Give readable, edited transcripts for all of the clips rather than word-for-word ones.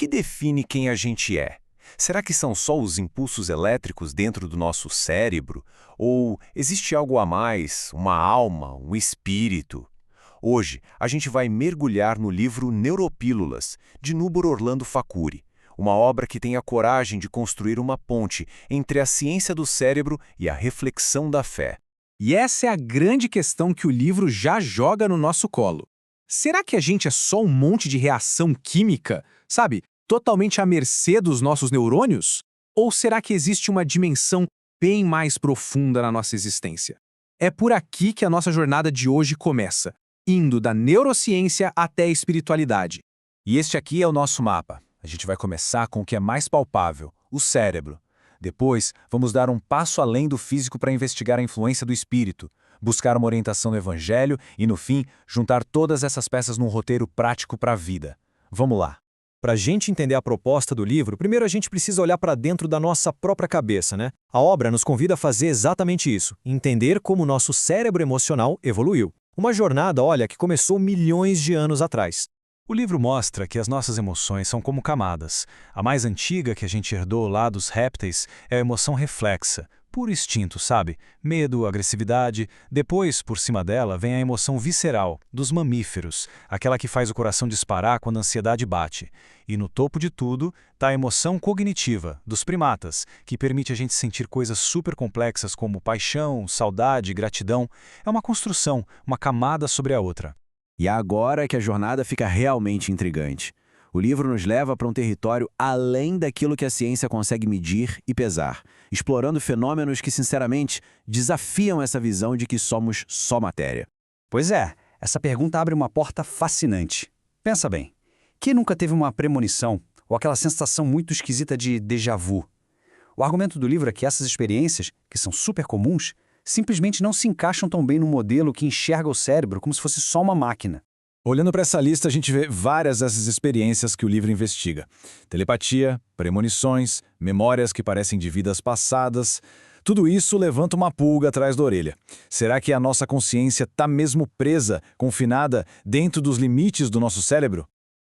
que define quem a gente é? Será que são só os impulsos elétricos dentro do nosso cérebro? Ou existe algo a mais, uma alma, um espírito? Hoje, a gente vai mergulhar no livro Neuropílulas, de Núbor Orlando Facuri, uma obra que tem a coragem de construir uma ponte entre a ciência do cérebro e a reflexão da fé. E essa é a grande questão que o livro já joga no nosso colo. Será que a gente é só um monte de reação química, sabe, totalmente à mercê dos nossos neurônios? Ou será que existe uma dimensão bem mais profunda na nossa existência? É por aqui que a nossa jornada de hoje começa, indo da neurociência até a espiritualidade. E este aqui é o nosso mapa. A gente vai começar com o que é mais palpável, o cérebro. Depois, vamos dar um passo além do físico para investigar a influência do espírito, buscar uma orientação no evangelho e, no fim, juntar todas essas peças num roteiro prático para a vida. Vamos lá. Para a gente entender a proposta do livro, primeiro a gente precisa olhar para dentro da nossa própria cabeça, né? A obra nos convida a fazer exatamente isso, entender como o nosso cérebro emocional evoluiu. Uma jornada, olha, que começou milhões de anos atrás. O livro mostra que as nossas emoções são como camadas. A mais antiga que a gente herdou lá dos répteis é a emoção reflexa, puro instinto, sabe? Medo, agressividade. Depois, por cima dela, vem a emoção visceral, dos mamíferos, aquela que faz o coração disparar quando a ansiedade bate. E no topo de tudo está a emoção cognitiva, dos primatas, que permite a gente sentir coisas super complexas como paixão, saudade, gratidão. É uma construção, uma camada sobre a outra. E agora é que a jornada fica realmente intrigante. O livro nos leva para um território além daquilo que a ciência consegue medir e pesar, explorando fenômenos que, sinceramente, desafiam essa visão de que somos só matéria. Pois é, essa pergunta abre uma porta fascinante. Pensa bem, quem nunca teve uma premonição ou aquela sensação muito esquisita de déjà vu? O argumento do livro é que essas experiências, que são super comuns, simplesmente não se encaixam tão bem no modelo que enxerga o cérebro como se fosse só uma máquina. Olhando para essa lista, a gente vê várias dessas experiências que o livro investiga. Telepatia, premonições, memórias que parecem de vidas passadas. Tudo isso levanta uma pulga atrás da orelha. Será que a nossa consciência está mesmo presa, confinada, dentro dos limites do nosso cérebro?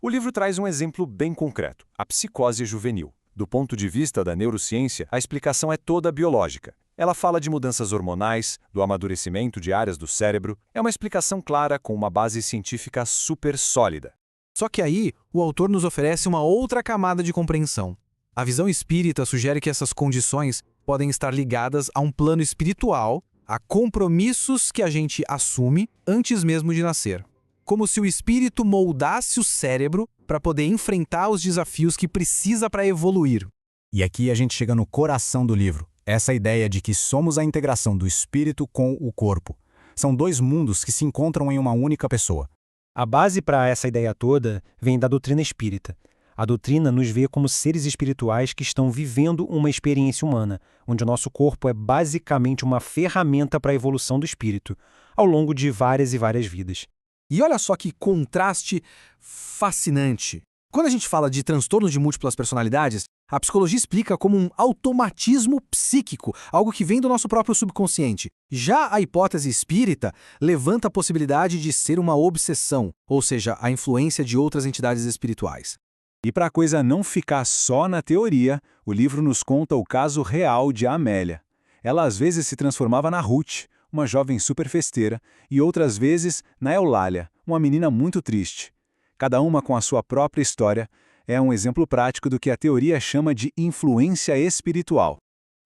O livro traz um exemplo bem concreto, a psicose juvenil. Do ponto de vista da neurociência, a explicação é toda biológica. Ela fala de mudanças hormonais, do amadurecimento de áreas do cérebro. É uma explicação clara com uma base científica super sólida. Só que aí, o autor nos oferece uma outra camada de compreensão. A visão espírita sugere que essas condições podem estar ligadas a um plano espiritual, a compromissos que a gente assume antes mesmo de nascer. Como se o espírito moldasse o cérebro para poder enfrentar os desafios que precisa para evoluir. E aqui a gente chega no coração do livro. Essa ideia de que somos a integração do espírito com o corpo. São dois mundos que se encontram em uma única pessoa. A base para essa ideia toda vem da doutrina espírita. A doutrina nos vê como seres espirituais que estão vivendo uma experiência humana, onde o nosso corpo é basicamente uma ferramenta para a evolução do espírito, ao longo de várias e várias vidas. E olha só que contraste fascinante. Quando a gente fala de transtorno de múltiplas personalidades, a psicologia explica como um automatismo psíquico, algo que vem do nosso próprio subconsciente. Já a hipótese espírita levanta a possibilidade de ser uma obsessão, ou seja, a influência de outras entidades espirituais. E para a coisa não ficar só na teoria, o livro nos conta o caso real de Amélia. Ela às vezes se transformava na Ruth, uma jovem super festeira, e outras vezes na Eulália, uma menina muito triste. Cada uma com a sua própria história, é um exemplo prático do que a teoria chama de influência espiritual.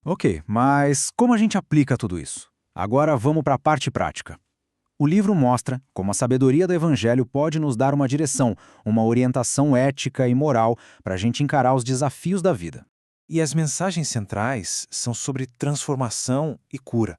Ok, mas como a gente aplica tudo isso? Agora vamos para a parte prática. O livro mostra como a sabedoria do Evangelho pode nos dar uma direção, uma orientação ética e moral para a gente encarar os desafios da vida. E as mensagens centrais são sobre transformação e cura.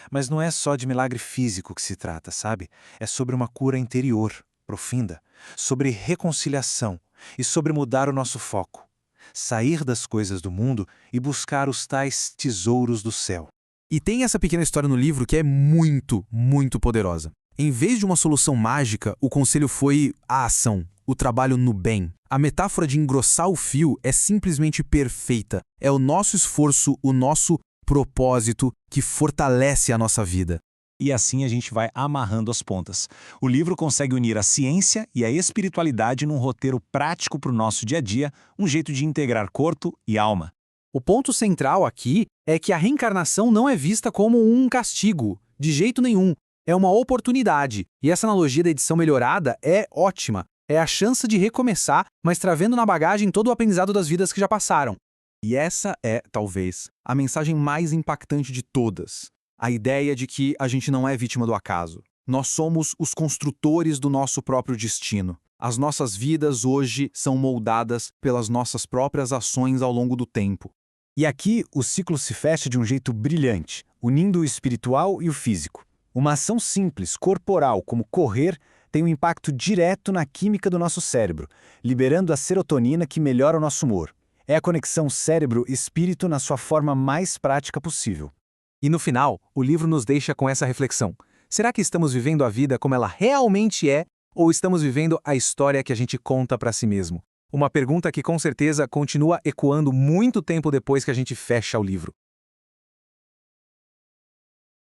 Mas não é só de milagre físico que se trata, sabe? É sobre uma cura interior, profunda, sobre reconciliação e sobre mudar o nosso foco. Sair das coisas do mundo e buscar os tais tesouros do céu. E tem essa pequena história no livro que é muito, muito poderosa. Em vez de uma solução mágica, o conselho foi a ação, o trabalho no bem. A metáfora de engrossar o fio é simplesmente perfeita. É o nosso esforço, o nosso propósito que fortalece a nossa vida. E assim a gente vai amarrando as pontas. O livro consegue unir a ciência e a espiritualidade num roteiro prático para o nosso dia a dia, um jeito de integrar corpo e alma. O ponto central aqui é que a reencarnação não é vista como um castigo, de jeito nenhum. É uma oportunidade. E essa analogia da edição melhorada é ótima. É a chance de recomeçar, mas trazendo na bagagem todo o aprendizado das vidas que já passaram. E essa é, talvez, a mensagem mais impactante de todas. A ideia de que a gente não é vítima do acaso. Nós somos os construtores do nosso próprio destino. As nossas vidas hoje são moldadas pelas nossas próprias ações ao longo do tempo. E aqui o ciclo se fecha de um jeito brilhante, unindo o espiritual e o físico. Uma ação simples, corporal, como correr, tem um impacto direto na química do nosso cérebro, liberando a serotonina que melhora o nosso humor. É a conexão cérebro-espírito na sua forma mais prática possível. E no final, o livro nos deixa com essa reflexão. Será que estamos vivendo a vida como ela realmente é, ou estamos vivendo a história que a gente conta para si mesmo? Uma pergunta que com certeza continua ecoando muito tempo depois que a gente fecha o livro.